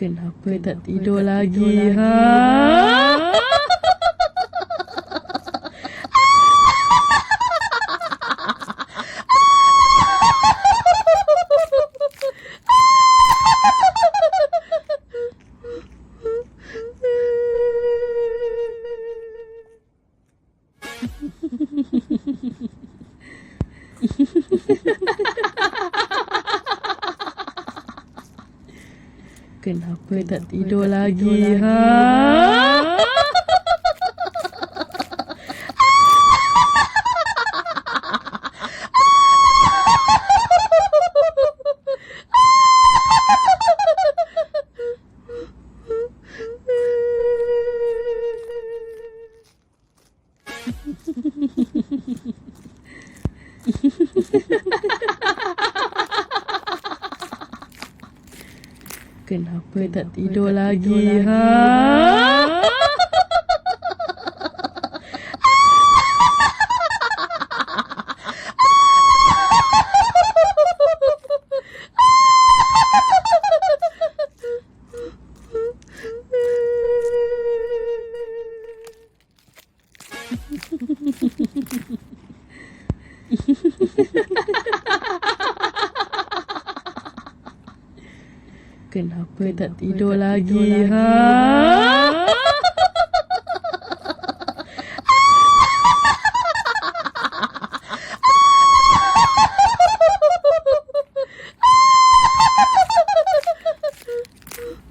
Kenapa tak tidur lagi, ha? Kenapa tak tidur lagi, ha? Kenapa tak tidur lagi, ha? Kenapa tak tidur lagi, ha?